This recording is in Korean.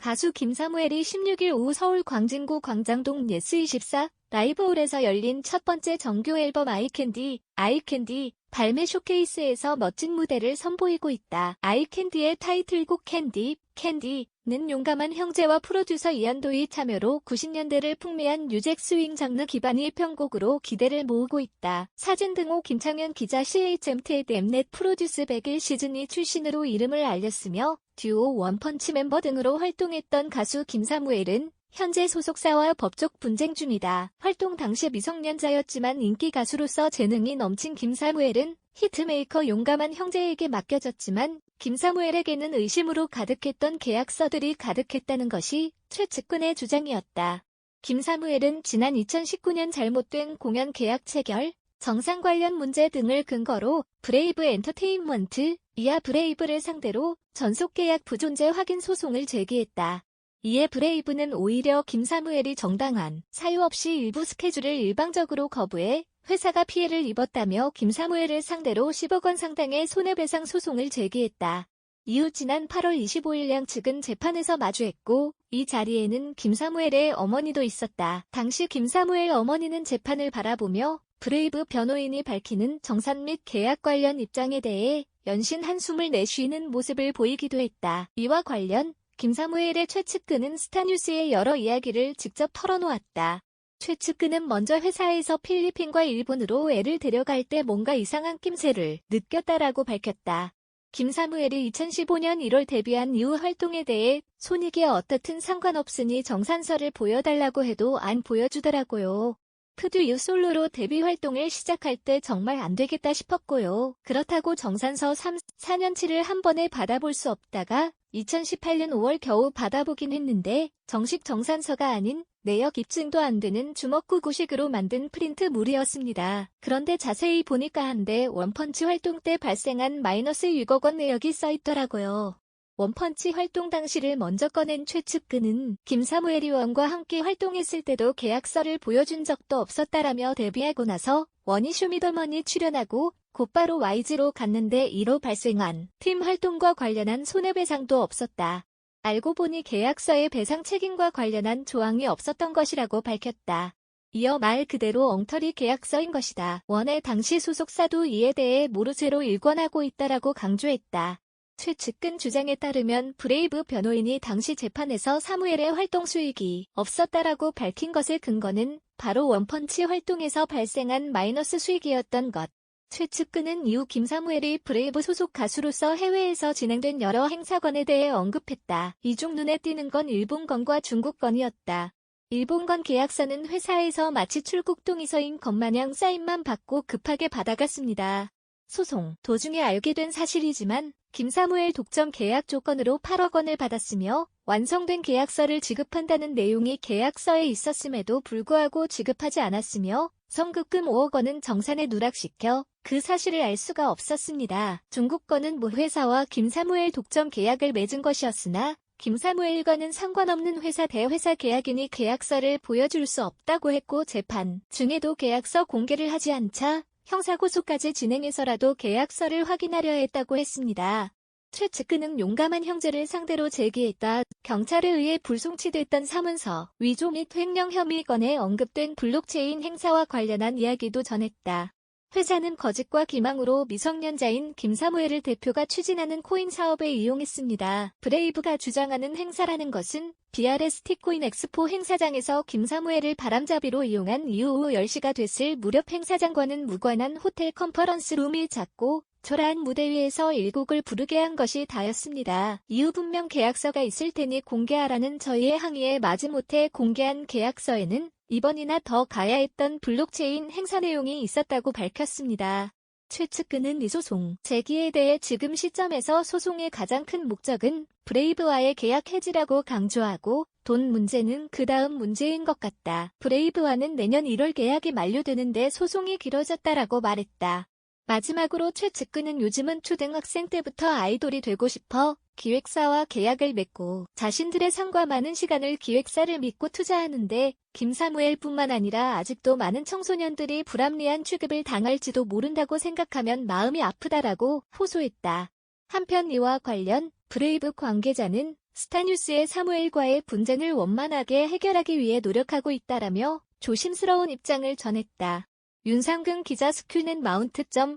가수 김사무엘이 16일 오후 서울 광진구 광장동 예스24 라이브홀에서 열린 첫 번째 정규 앨범 아이캔디 발매 쇼케이스에서 멋진 무대를 선보이고 있다. 아이캔디의 타이틀곡 캔디는 용감한 형제와 프로듀서 이한도의 참여로 90년대를 풍미한 뉴잭 스윙 장르 기반의 편곡으로 기대를 모으고 있다. 사진 등호 김창현 기자 CHMT의 엠넷 프로듀스 101 시즌2 출신으로 이름을 알렸으며 듀오 원펀치 멤버 등으로 활동했던 가수 김사무엘은 현재 소속사와 법적 분쟁 중이다. 활동 당시 미성년자였지만 인기 가수로서 재능이 넘친 김사무엘은 히트메이커 용감한 형제에게 맡겨졌지만 김사무엘에게는 의심으로 가득했던 계약서들이 가득했다는 것이 최측근의 주장이었다. 김사무엘은 지난 2019년 잘못된 공연 계약 체결, 정상 관련 문제 등을 근거로 브레이브 엔터테인먼트, 이하 브레이브를 상대로 전속계약 부존재 확인 소송을 제기했다. 이에 브레이브는 오히려 김사무엘이 정당한 사유 없이 일부 스케줄을 일방적으로 거부해 회사가 피해를 입었다며 김사무엘을 상대로 10억 원 상당의 손해배상 소송을 제기했다. 이후 지난 8월 25일 양 측은 재판에서 마주했고 이 자리에는 김사무엘의 어머니도 있었다. 당시 김사무엘 어머니는 재판을 바라보며 브레이브 변호인이 밝히는 정산 및 계약 관련 입장에 대해 연신 한숨을 내쉬는 모습을 보이기도 했다. 이와 관련 김사무엘의 최측근은 스타뉴스에 여러 이야기를 직접 털어놓았다. 최측근은 먼저 회사에서 필리핀과 일본으로 애를 데려갈 때 뭔가 이상한 낌새를 느꼈다라고 밝혔다. 김사무엘이 2015년 1월 데뷔한 이후 활동에 대해 손익이 어떻든 상관없으니 정산서를 보여달라고 해도 안 보여주더라고요. 프듀유 솔로로 데뷔 활동을 시작할 때 정말 안 되겠다 싶었고요. 그렇다고 정산서 3, 4년치를 한 번에 받아볼 수 없다가 2018년 5월 겨우 받아보긴 했는데 정식 정산서가 아닌 내역 입증도 안 되는 주먹구구식으로 만든 프린트물이었습니다. 그런데 자세히 보니까 한데 원펀치 활동 때 발생한 마이너스 6억 원 내역이 써있더라고요. 원펀치 활동 당시를 먼저 꺼낸 최측근은 김사무엘 의원과 함께 활동했을 때도 계약서를 보여준 적도 없었다라며 데뷔하고 나서 원이 쇼미더머니 출연하고 곧바로 YG로 갔는데 이로 발생한 팀 활동과 관련한 손해배상도 없었다. 알고 보니 계약서에 배상 책임과 관련한 조항이 없었던 것이라고 밝혔다. 이어 말 그대로 엉터리 계약서인 것이다. 원의 당시 소속사도 이에 대해 모르쇠로 일관하고 있다라고 강조했다. 최측근 주장에 따르면 브레이브 변호인이 당시 재판에서 사무엘의 활동 수익이 없었다라고 밝힌 것의 근거는 바로 원펀치 활동에서 발생한 마이너스 수익이었던 것. 최측근은 이후 김사무엘이 브레이브 소속 가수로서 해외에서 진행된 여러 행사건에 대해 언급했다. 이 중 눈에 띄는 건 일본건과 중국건이었다. 일본건 계약서는 회사에서 마치 출국 동의서인 것마냥 사인만 받고 급하게 받아갔습니다. 소송 도중에 알게 된 사실이지만 김사무엘 독점 계약 조건으로 8억 원을 받았으며 완성된 계약서를 지급한다는 내용이 계약서에 있었음에도 불구하고 지급하지 않았으며 선급금 5억 원은 정산에 누락시켜 그 사실을 알 수가 없었습니다. 중국건은 모 회사와 김사무엘 독점 계약을 맺은 것이었으나 김사무엘과는 상관없는 회사 대회사 계약이니 계약서를 보여줄 수 없다고 했고 재판 중에도 계약서 공개를 하지 않자 형사고소까지 진행해서라도 계약서를 확인하려 했다고 했습니다. 최측근은 용감한 형제를 상대로 제기했다. 경찰에 의해 불송치됐던 사문서, 위조 및 횡령 혐의 건에 언급된 블록체인 행사와 관련한 이야기도 전했다. 회사는 거짓과 기망으로 미성년자인 김사무엘을 대표가 추진하는 코인 사업에 이용했습니다. 브레이브가 주장하는 행사라는 것은 BRS 티코인 엑스포 행사장에서 김사무엘을 바람잡이로 이용한 이후 오후 10시가 됐을 무렵 행사장과는 무관한 호텔 컨퍼런스 룸이 작고 초라한 무대 위에서 1곡을 부르게 한 것이 다였습니다. 이후 분명 계약서가 있을 테니 공개하라는 저희의 항의에 마지못해 공개한 계약서에는 이번이나 더 가야 했던 블록체인 행사 내용이 있었다고 밝혔습니다. 최측근은 이 소송 제기에 대해 지금 시점에서 소송의 가장 큰 목적은 브레이브와의 계약 해지라고 강조하고 돈 문제는 그 다음 문제인 것 같다. 브레이브와는 내년 1월 계약이 만료되는데 소송이 길어졌다라고 말했다. 마지막으로 최측근은 요즘은 초등학생 때부터 아이돌이 되고 싶어 기획사와 계약을 맺고 자신들의 상과 많은 시간을 기획사를 믿고 투자하는데 김사무엘뿐만 아니라 아직도 많은 청소년들이 불합리한 취급을 당할지도 모른다고 생각하면 마음이 아프다라고 호소했다. 한편 이와 관련 브레이브 관계자는 스타뉴스의 사무엘과의 분쟁을 원만하게 해결하기 위해 노력하고 있다라며 조심스러운 입장을 전했다. 윤상근 기자 스큐넷 마운트.co.kr